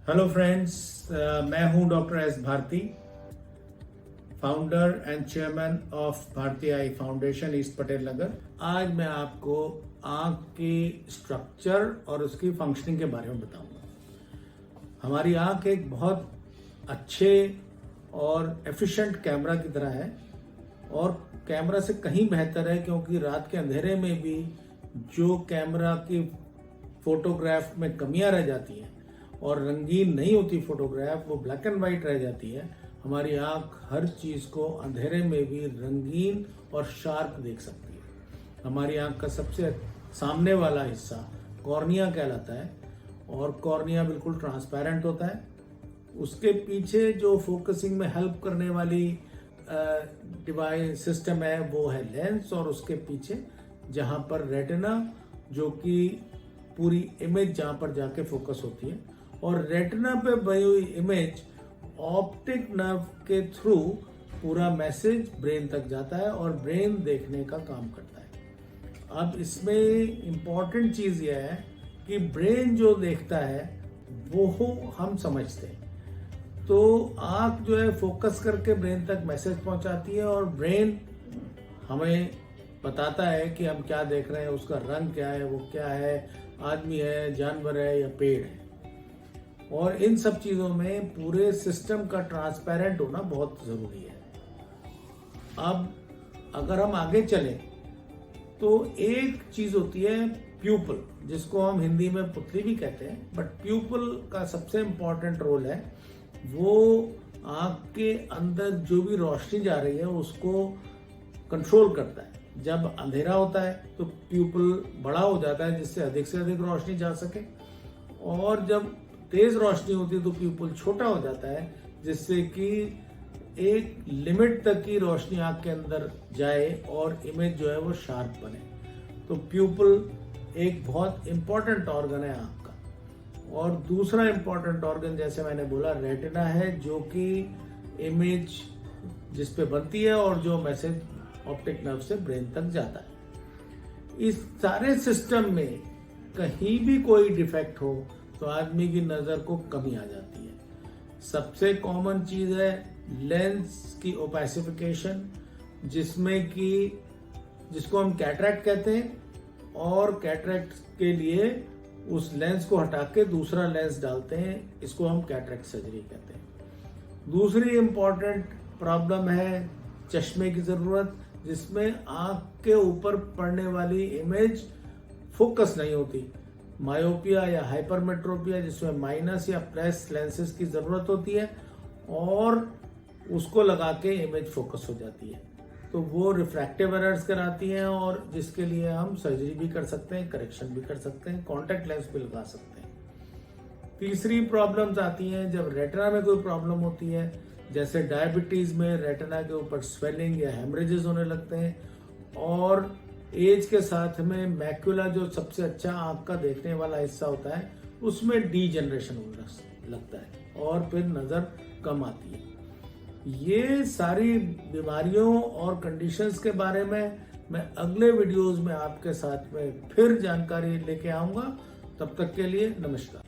Hello friends, मैं हूं doctor S Bharti, founder and chairman of Bharti eye foundation east Patel Nagar. आज मैं आपको आंख की स्ट्रक्चर और उसकी फंक्शनिंग के बारे में बताऊंगा। हमारी आंख एक बहुत अच्छे और एफिशिएंट कैमरा की तरह है और कैमरा से कहीं बेहतर है, क्योंकि रात के अंधेरे में भी जो कैमरा की फोटोग्राफ में कमियां रह जाती हैं और रंगीन नहीं होती फोटोग्राफ, वो ब्लैक एंड वाइट रह जाती है। हमारी आंख हर चीज को अंधेरे में भी रंगीन और शार्प देख सकती है। हमारी आंख का सबसे सामने वाला हिस्सा कॉर्निया कहलाता है और कॉर्निया बिल्कुल ट्रांसपेरेंट होता है। उसके पीछे जो फोकसिंग में हेल्प करने वाली डिवाइस सिस्टम है वो है लेंस, और उसके पीछे जहां पर रेटिना, जो कि पूरी इमेज जहां पर जाके फोकस होती है, और रेटिना पे बनी हुई इमेज ऑप्टिक नर्व के थ्रू पूरा मैसेज ब्रेन तक जाता है और ब्रेन देखने का काम करता है। अब इसमें इम्पॉर्टेंट चीज यह है कि ब्रेन जो देखता है वो हम समझते हैं। तो आंख जो है फोकस करके ब्रेन तक मैसेज पहुंचाती है और ब्रेन हमें बताता है कि हम क्या देख रहे हैं, उसका रंग क्या है, वो क्या है, आदमी है, जानवर है या पेड़ है। और इन सब चीजों में पूरे सिस्टम का ट्रांसपेरेंट होना बहुत जरूरी है। अब अगर हम आगे चलें तो एक चीज होती है प्यूपल, जिसको हम हिंदी में पुतली भी कहते हैं, बट प्यूपल का सबसे इंपॉर्टेंट रोल है। वो आंख के अंदर जो भी रोशनी जा रही है उसको कंट्रोल करता है। जब अंधेरा होता है तो प्यूपल बड़ा हो जाता है जिससे अधिक से अधिक रोशनी जा सके, और जब तेज रोशनी होती है तो प्यूपल छोटा हो जाता है जिससे कि एक लिमिट तक की रोशनी आंख के अंदर जाए और इमेज जो है वो शार्प बने। तो प्यूपल एक बहुत इंपॉर्टेंट ऑर्गन है आंख का। और दूसरा इंपॉर्टेंट ऑर्गन, जैसे मैंने बोला, रेटिना है, जो कि इमेज जिस पे बनती है और जो मैसेज ऑप्टिक नर्व से ब्रेन तक जाता है। इस सारे सिस्टम में कहीं भी कोई डिफेक्ट हो तो आदमी की नजर को कमी आ जाती है। सबसे कॉमन चीज है लेंस की ओपेसिफिकेशन, जिसको हम कैटरैक्ट कहते हैं, और कैटरैक्ट के लिए उस लेंस को हटा के दूसरा लेंस डालते हैं, इसको हम कैटरैक्ट सर्जरी कहते हैं। दूसरी इंपॉर्टेंट प्रॉब्लम है चश्मे की जरूरत, जिसमें आंख के ऊपर पड़ने वाली इमेज फोकस नहीं होती। मायोपिया या हाइपरमेट्रोपिया, जिसमें माइनस या प्लस लेंसेज की जरूरत होती है और उसको लगा के इमेज फोकस हो जाती है। तो वो रिफ्रैक्टिव एरर्स कराती हैं और जिसके लिए हम सर्जरी भी कर सकते हैं, करेक्शन भी कर सकते हैं, कॉन्टैक्ट लेंस भी लगा सकते हैं। तीसरी प्रॉब्लम्स आती हैं जब रेटिना में कोई प्रॉब्लम होती है, जैसे डायबिटीज में रेटिना के ऊपर स्वेलिंग या हेमरेजेस होने लगते हैं, और एज के साथ में मैक्यूला, जो सबसे अच्छा आंख का देखने वाला हिस्सा होता है, उसमें डीजनरेशन होने लगता है और फिर नजर कम आती है। ये सारी बीमारियों और कंडीशंस के बारे में मैं अगले वीडियोस में आपके साथ में फिर जानकारी लेके आऊंगा। तब तक के लिए नमस्कार।